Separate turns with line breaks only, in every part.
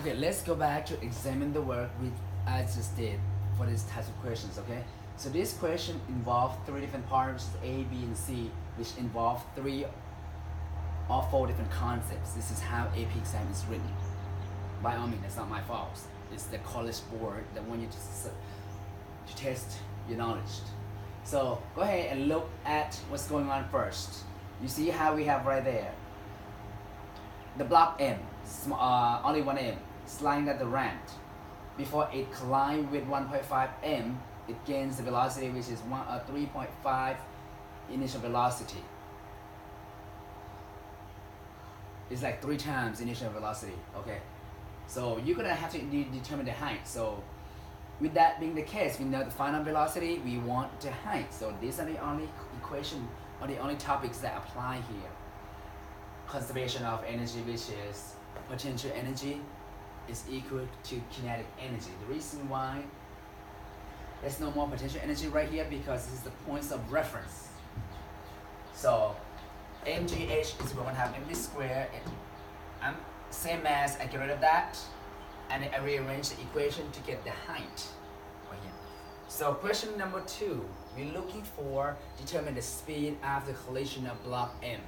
Okay, let's go back to examine the work which I just did for these types of questions, okay? So this question involved three different parts, A, B, and C, which involve three or four different concepts. This is how AP exam is written. By all means, it's not my fault. It's the college board that want you to test your knowledge. So go ahead and look at what's going on first. You see how we have right there the block M, only one M, is lying at the ramp. Before it climbs with 1.5 m, it gains the velocity which is 3.5 initial velocity. It's like 3 times initial velocity. Okay, so you're gonna have to determine the height. So with that being the case, we know the final velocity, we want the height. So these are the only equation or the only topics that apply here. Conservation of energy, which is potential energy, is equal to kinetic energy. The reason why there's no more potential energy right here because this is the points of reference. So mgh is equal to 1/2 mv squared. Same as I get rid of that and I rearrange the equation to get the height right here. So question number 2, we're looking for determine the speed after collision of block M,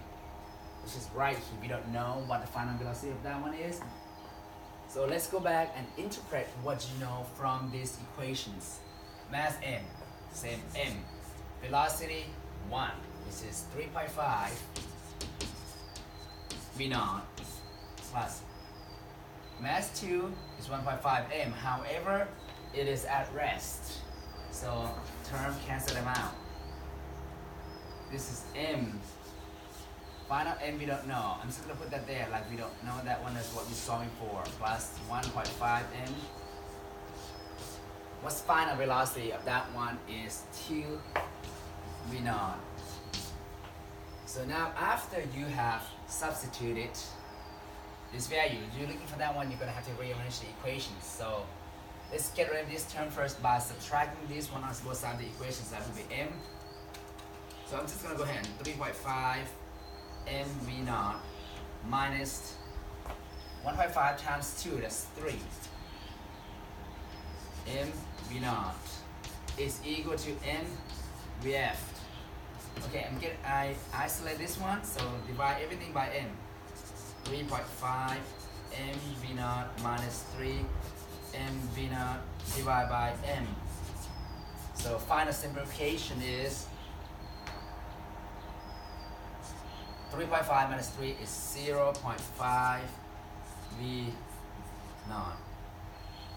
which is right here. We don't know what the final velocity of that one is. So let's go back and interpret what you know from these equations. Mass M, same M. Velocity 1, which is 3.5 v0 plus mass 2 is 1.5 m. However, it is at rest. So term cancel them out. This is M. Final M we don't know. I'm just gonna put that there like we don't know that one is what we're solving for. Plus 1.5 m. What's final velocity of that one is 2 v0. So now after you have substituted this value, you're looking for that one, you're gonna have to rearrange the equations. So let's get rid of this term first by subtracting this one on both sides of the equations. That will be m. So I'm just gonna go ahead and 3.5 m v0 minus 1.5 times 2, that's 3 m v0 is equal to m vf. Okay, I isolate this one, so divide everything by m. 3.5 m v0 minus 3 m v0 divided by m. So final simplification is 3.5 minus 3 is 0.5 v0.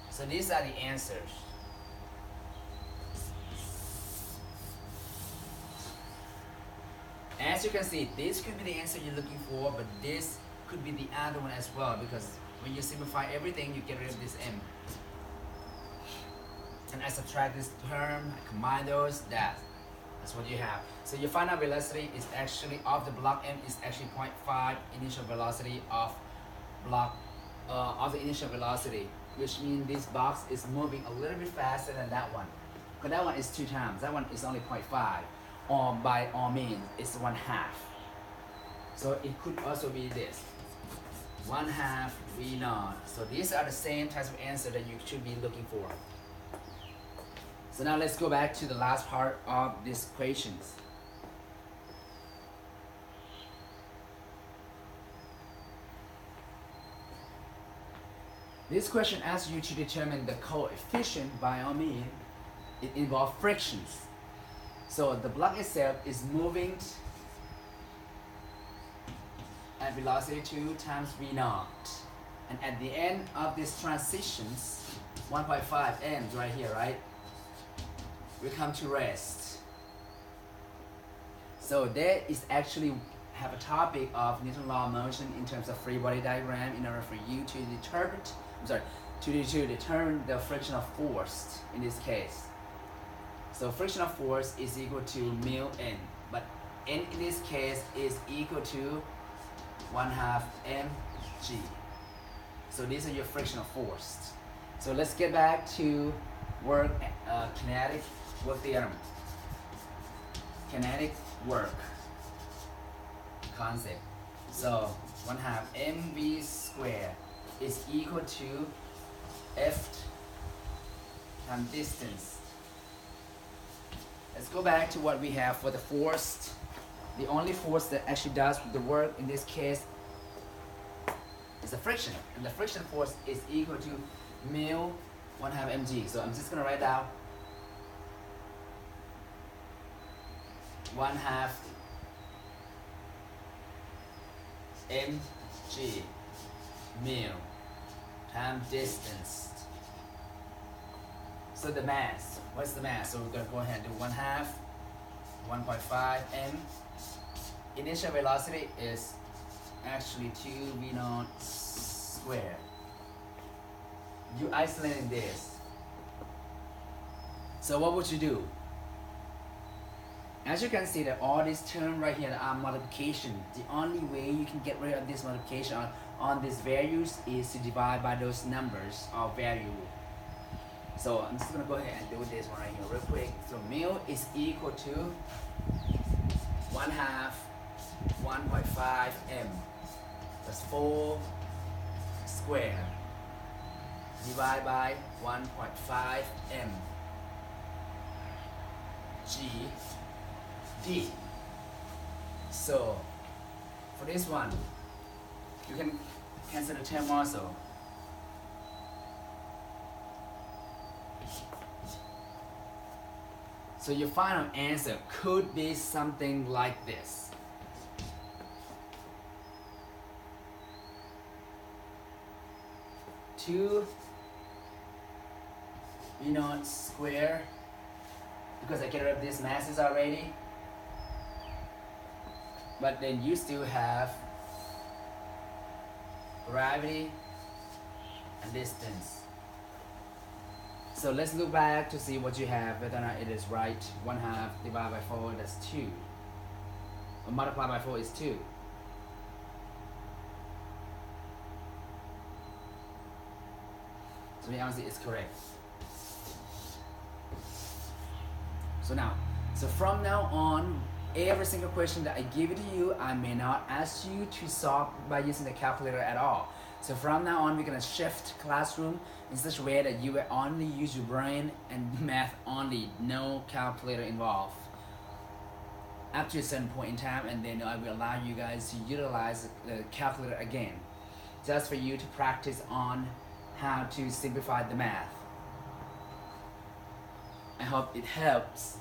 So these are the answers. As you can see, this could be the answer you're looking for, but this could be the other one as well, because when you simplify everything, you get rid of this m. And I subtract this term, I combine those, that's what you have. So your final velocity is actually of the block M is actually 0.5 initial velocity of block of the initial velocity, which means this box is moving a little bit faster than that one. Because that one is 2 times, that one is only 0.5. Or by all means, it's 1/2. So it could also be this 1/2 v0. So these are the same types of answer that you should be looking for. So now let's go back to the last part of these equations. This question asks you to determine the coefficient. By all means, it involves frictions. So the block itself is moving at velocity 2 times v0. And at the end of these transitions, 1.5 m right here, right? We come to rest. So there is actually have a topic of Newton's law of motion in terms of free body diagram in order for you to determine the frictional force in this case. So frictional force is equal to mu n, but n in this case is equal to 1/2 mg. So these are your frictional force. So let's get back to kinetic work theorem. Kinetic work concept. So 1/2 mv squared is equal to F times distance. Let's go back to what we have for the force. The only force that actually does the work in this case is the friction, and the friction force is equal to mu 1/2 mg. So I'm just gonna write down 1/2 mg mu times distance. So the mass, what's the mass? So we're gonna go ahead and do 1/2 1.5 m. Initial velocity is actually 2v0 squared. You isolated this. So what would you do? As you can see that all these terms right here are multiplication. The only way you can get rid of this multiplication on these values is to divide by those numbers or value. So I'm just gonna go ahead and do this one right here real quick. So mu is equal to 1/2 1.5 m. That's 4 squared. Divide by 1.5 m. G D. So for this one, you can cancel the term also. So your final answer could be something like this. Two v0 square, because I get rid of these masses already. But then you still have gravity and distance. So let's look back to see what you have, whether or not it is right. 1/2 divided by 4, that's 2. Or multiplied by 4 is 2. So the answer is correct. So from now on, every single question that I give it to you, I may not ask you to solve by using the calculator at all. So from now on, we're gonna shift classroom in such a way that you will only use your brain and math only, no calculator involved. Up to a certain point in time, and then I will allow you guys to utilize the calculator again, just for you to practice on how to simplify the math. I hope it helps.